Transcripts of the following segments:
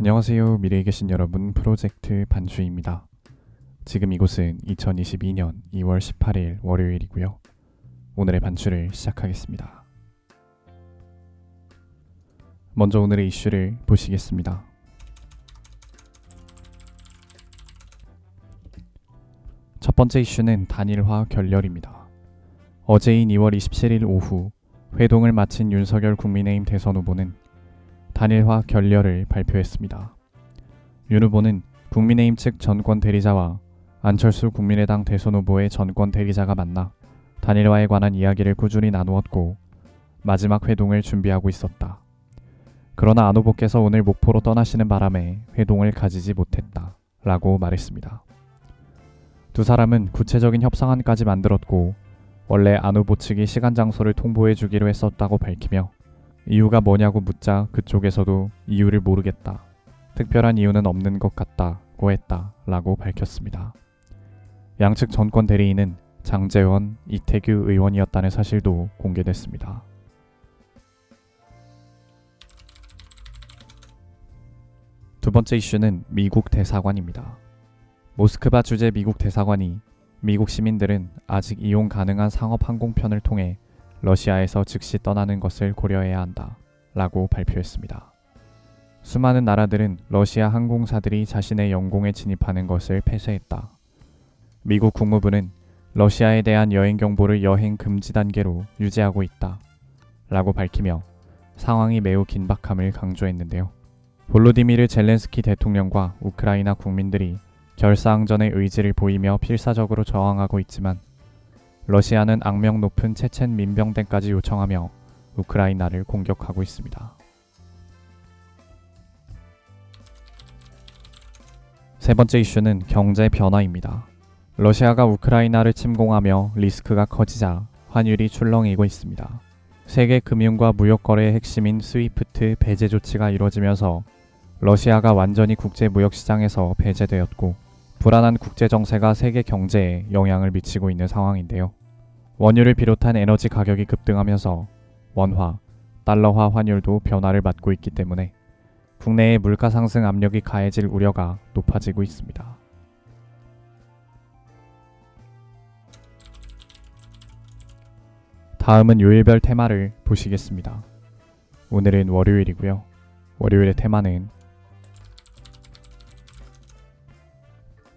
안녕하세요. 미래에 계신 여러분, 프로젝트 반주입니다. 지금 이곳은 2022년 2월 18일 월요일이고요. 오늘의 반주를 시작하겠습니다. 먼저 오늘의 이슈를 보시겠습니다. 첫 번째 이슈는 단일화 결렬입니다. 어제인 2월 27일 오후 회동을 마친 윤석열 국민의힘 대선 후보는 단일화 결렬을 발표했습니다. 윤 후보는 국민의힘 측 전권 대리자와 안철수 국민의당 대선 후보의 전권 대리자가 만나 단일화에 관한 이야기를 꾸준히 나누었고 마지막 회동을 준비하고 있었다. 그러나 안 후보께서 오늘 목포로 떠나시는 바람에 회동을 가지지 못했다 라고 말했습니다. 두 사람은 구체적인 협상안까지 만들었고 원래 안 후보 측이 시간 장소를 통보해 주기로 했었다고 밝히며 이유가 뭐냐고 묻자 그쪽에서도 이유를 모르겠다. 특별한 이유는 없는 것 같다고 했다 라고 밝혔습니다. 양측 전권 대리인은 장제원, 이태규 의원이었다는 사실도 공개됐습니다. 두 번째 이슈는 미국 대사관입니다. 모스크바 주재 미국 대사관이 미국 시민들은 아직 이용 가능한 상업 항공편을 통해 러시아에서 즉시 떠나는 것을 고려해야 한다 라고 발표했습니다. 수많은 나라들은 러시아 항공사들이 자신의 영공에 진입하는 것을 폐쇄했다. 미국 국무부는 러시아에 대한 여행 경보를 여행 금지 단계로 유지하고 있다 라고 밝히며 상황이 매우 긴박함을 강조했는데요. 볼로디미르 젤렌스키 대통령과 우크라이나 국민들이 결사항전의 의지를 보이며 필사적으로 저항하고 있지만 러시아는 악명 높은 체첸 민병대까지 요청하며 우크라이나를 공격하고 있습니다. 세 번째 이슈는 경제 변화입니다. 러시아가 우크라이나를 침공하며 리스크가 커지자 환율이 출렁이고 있습니다. 세계 금융과 무역 거래의 핵심인 스위프트 배제 조치가 이뤄지면서 러시아가 완전히 국제 무역 시장에서 배제되었고 불안한 국제 정세가 세계 경제에 영향을 미치고 있는 상황인데요. 원유를 비롯한 에너지 가격이 급등하면서 원화, 달러화 환율도 변화를 맞고 있기 때문에 국내의 물가 상승 압력이 가해질 우려가 높아지고 있습니다. 다음은 요일별 테마를 보시겠습니다. 오늘은 월요일이고요. 월요일의 테마는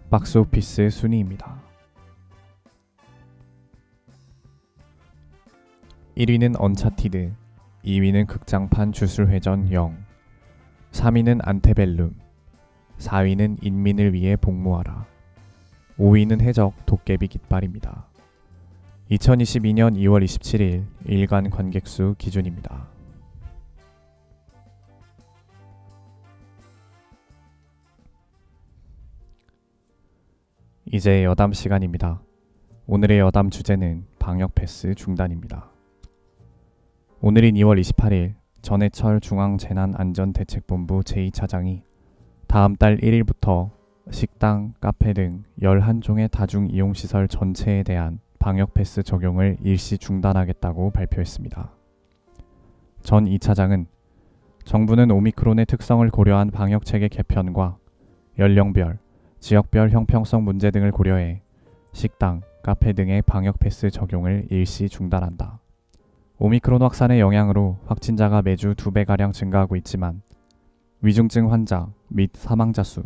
박스오피스 순위입니다. 1위는 언차티드, 2위는 극장판 주술회전 0, 3위는 안테벨룸, 4위는 인민을 위해 복무하라, 5위는 해적 도깨비 깃발입니다. 2022년 2월 27일 일간 관객수 기준입니다. 이제 여담 시간입니다. 오늘의 여담 주제는 방역 패스 중단입니다. 오늘인 2월 28일 전해철 중앙재난안전대책본부 제2차장이 다음 달 1일부터 식당, 카페 등 11종의 다중이용시설 전체에 대한 방역 패스 적용을 일시 중단하겠다고 발표했습니다. 전 2차장은 정부는 오미크론의 특성을 고려한 방역체계 개편과 연령별, 지역별 형평성 문제 등을 고려해 식당, 카페 등의 방역 패스 적용을 일시 중단한다. 오미크론 확산의 영향으로 확진자가 매주 2배가량 증가하고 있지만 위중증 환자 및 사망자 수,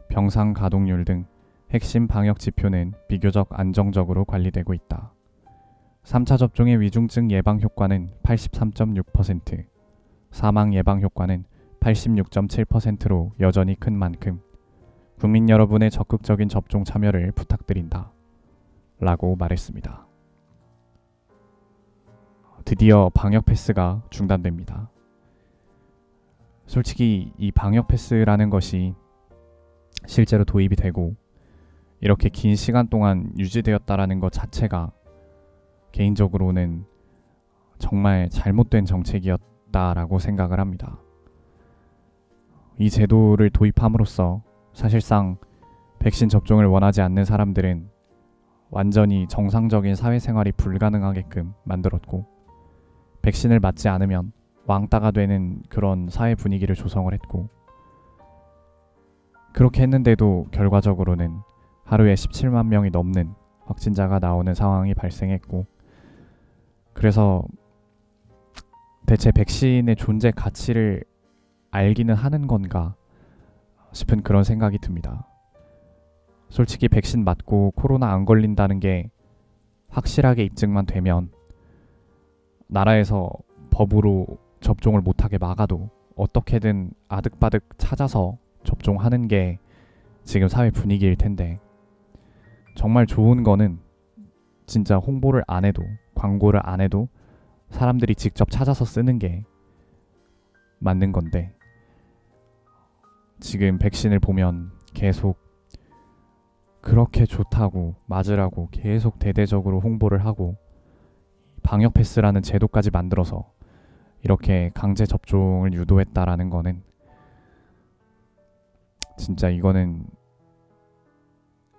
병상 가동률 등 핵심 방역 지표는 비교적 안정적으로 관리되고 있다. 3차 접종의 위중증 예방 효과는 83.6%, 사망 예방 효과는 86.7%로 여전히 큰 만큼 국민 여러분의 적극적인 접종 참여를 부탁드린다 라고 말했습니다. 드디어 방역 패스가 중단됩니다. 솔직히 이 방역 패스라는 것이 실제로 도입이 되고 이렇게 긴 시간 동안 유지되었다라는 것 자체가 개인적으로는 정말 잘못된 정책이었다라고 생각을 합니다. 이 제도를 도입함으로써 사실상 백신 접종을 원하지 않는 사람들은 완전히 정상적인 사회생활이 불가능하게끔 만들었고 백신을 맞지 않으면 왕따가 되는 그런 사회 분위기를 조성을 했고 그렇게 했는데도 결과적으로는 하루에 17만 명이 넘는 확진자가 나오는 상황이 발생했고, 그래서 대체 백신의 존재 가치를 알기는 하는 건가 싶은 그런 생각이 듭니다. 솔직히 백신 맞고 코로나 안 걸린다는 게 확실하게 입증만 되면 나라에서 법으로 접종을 못하게 막아도 어떻게든 아득바득 찾아서 접종하는 게 지금 사회 분위기일 텐데, 정말 좋은 거는 진짜 홍보를 안 해도, 광고를 안 해도 사람들이 직접 찾아서 쓰는 게 맞는 건데, 지금 백신을 보면 계속 그렇게 좋다고 맞으라고 계속 대대적으로 홍보를 하고 방역 패스라는 제도까지 만들어서 이렇게 강제 접종을 유도했다라는 거는 진짜 이거는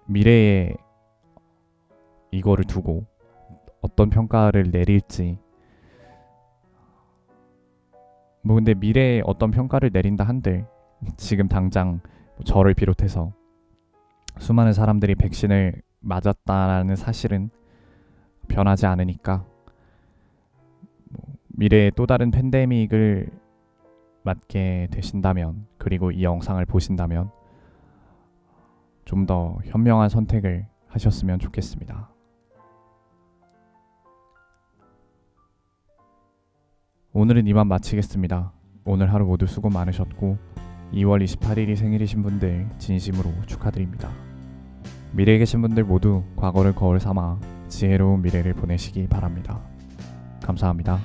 미래에 이거를 두고 어떤 평가를 내릴지, 뭐 근데 미래에 어떤 평가를 내린다 한들 지금 당장 저를 비롯해서 수많은 사람들이 백신을 맞았다라는 사실은 변하지 않으니까, 미래에 또 다른 팬데믹을 맞게 되신다면, 그리고 이 영상을 보신다면 좀 더 현명한 선택을 하셨으면 좋겠습니다. 오늘은 이만 마치겠습니다. 오늘 하루 모두 수고 많으셨고 2월 28일이 생일이신 분들 진심으로 축하드립니다. 미래에 계신 분들 모두 과거를 거울 삼아 지혜로운 미래를 보내시기 바랍니다. 감사합니다.